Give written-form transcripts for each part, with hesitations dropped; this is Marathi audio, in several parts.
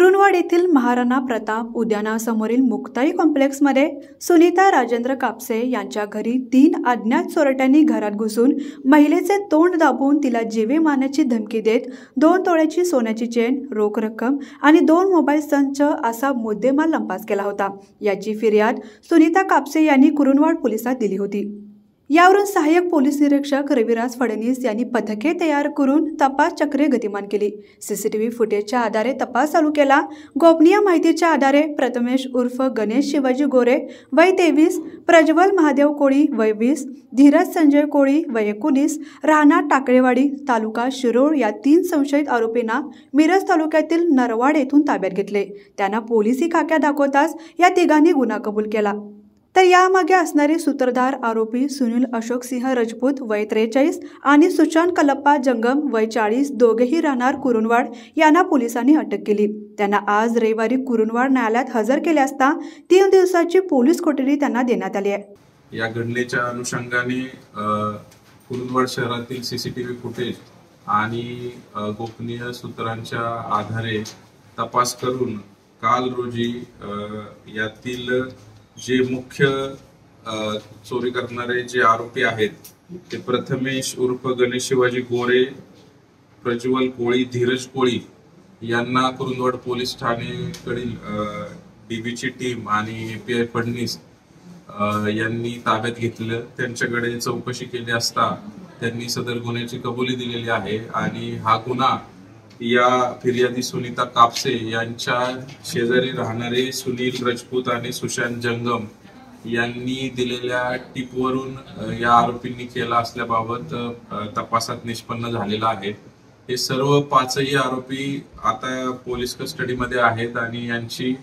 कुरुंदवाड येथील महाराणा प्रताप उद्यानासमोरील मुक्ताई कॉम्प्लेक्समध्ये सुनीता राजेंद्र कापसे यांच्या घरी 3 अज्ञात चोरट्यांनी घरात घुसून महिलेचे तोंड दाबून तिला जीवे मारण्याची धमकी देत 2 तोळ्याची सोन्याची चेन, रोख रक्कम आणि 2 मोबाईल संच असा मुद्देमाल लंपास केला होता। याची फिर्याद सुनीता कापसे यांनी कुरुंदवाड पोलिसात दिली होती। यावरून सहाय्यक पोलीस निरीक्षक रविराज फडणवीस यांनी पथके तयार करून तपास चक्रे गतिमान केली। सीसीटीव्ही फुटेजच्या आधारे तपास चालू केला। गोपनीय माहितीच्या आधारे प्रथमेश उर्फ गणेश शिवाजी गोरे वय 23, प्रज्वल महादेव कोळी वय 20, धीरज संजय कोळी वय 19, राहणार टाकळेवाडी तालुका शिरोळ या 3 संशयित आरोपींना मिरज तालुक्यातील नरवाड येथून ताब्यात घेतले। त्यांना पोलिसी खाक्या दाखवताच या तिघांनी गुन्हा कबूल केला। तर यामागे असणारे सूत्रधार आरोपी सुनील अशोक सिंह राजपूत वय 43 आणि सुशांत कल्लप्पा जंगम वय 40 दोघेही राहणार कुरुंदवाड यांना पोलिसांनी अटक केली। त्यांना आज रविवारी कुरुंदवाड न्यायालयात हजर केले असता 3 दिवसाची पोलीस कोठडी त्यांना देण्यात आली आहे। या घटनेच्या अनुषंगाने कुरुंदवाड शहरातील सीसीटीव्ही फुटेज आणि गोपनीय सूत्रांच्या आधारे तपास करून काल रोजी यातील जे मुख्य चोरी करणारे जे आरोपी आहेत ते प्रथमेश उर्फ गणेश शिवाजी गोरे, प्रज्वल कोळी, धीरज कोळी यांना कुरुंदवाड पोलीस ठाणेकडील डीबीची टीम आणि API फडणवीस यांनी ताब्यात घेतलं। त्यांच्याकडे चौकशी केली असता त्यांनी सदर गुन्ह्याची कबुली दिलेली आहे आणि हा गुन्हा या फिर्यादी सुनीता कापसे यांच्या शेजारी राहणारे सुनील राजपूत आणि सुशांत जंगम यांनी दिलेल्या टिपवरून या आरोपींनी केला असल्याबाबत तपासात निष्पन्न झालेला आहे। हे सर्व 5ही आरोपी आता पोलीस कस्टडीमध्ये आहेत आणि यांची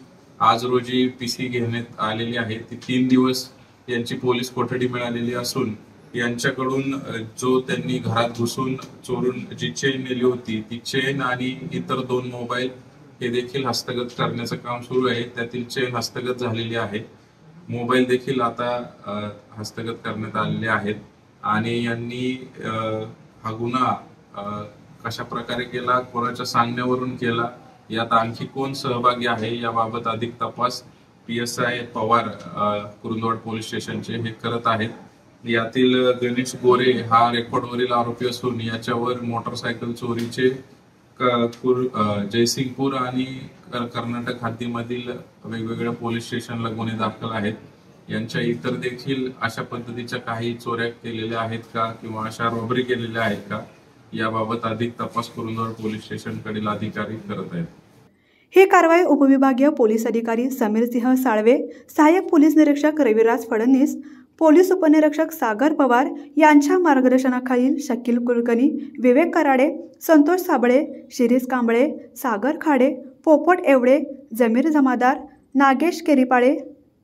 आज रोजी PC घेण्यात आलेली आहे। ती 3 दिवस यांची पोलीस कोठडी मिळालेली असून यांच्याकडून जो त्यांनी घरात घुसून चोरून जी चेन नेली होती ती चेन आणि इतर 2 मोबाईल हे देखील हस्तगत करण्याचं काम सुरू आहे। त्यातील चेन हस्तगत झालेली आहे, मोबाईल देखील आता हस्तगत करण्यात आलेले आहेत आणि यांनी हा गुन्हा कशा प्रकारे केला, कोणाच्या सांगण्यावरून केला, यात आणखी कोण सहभागी आहे याबाबत अधिक तपास PSI पवार कुरुंदवाड पोलीस स्टेशनचे हे करत आहेत। यातील गणेश गोरे हा रेकॉर्डवरील आरोपी असून याच्यावर मोटरसायकल चोरीचे जयसिंगपूर आणि कर्नाटक हद्दीमधील वेगवेगळ्या पोलीस स्टेशनला गुन्हे दाखल आहेत। यांच्या इतर देखील अशा पद्धतीच्या काही चोऱ्या केलेल्या आहेत का किंवा अशा रॉबरी केलेल्या आहेत का याबाबत अधिक तपास कुरुंदवाड पोलीस स्टेशनकडील अधिकारी करत आहेत। ही कारवाई उपविभागीय पोलीस अधिकारी समीर सिंह साळवे, सहाय्यक पोलीस निरीक्षक रविराज फडणवीस, पोलीस उपनिरीक्षक सागर पवार यांच्या मार्गदर्शनाखाली शकील कुलकर्णी, विवेक कराडे, संतोष साबळे, शिरीष कांबळे, सागर खाडे, पोपट एवढे, जमीर जमादार, नागेश केरीपाळे,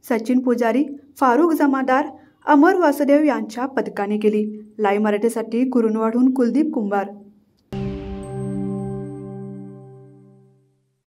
सचिन पुजारी, फारुख जमादार, अमर वासुदेव यांच्या पथकाने केली। लाईव्ह मराठीसाठी कुरुंदवाडहून कुलदीप कुंभार।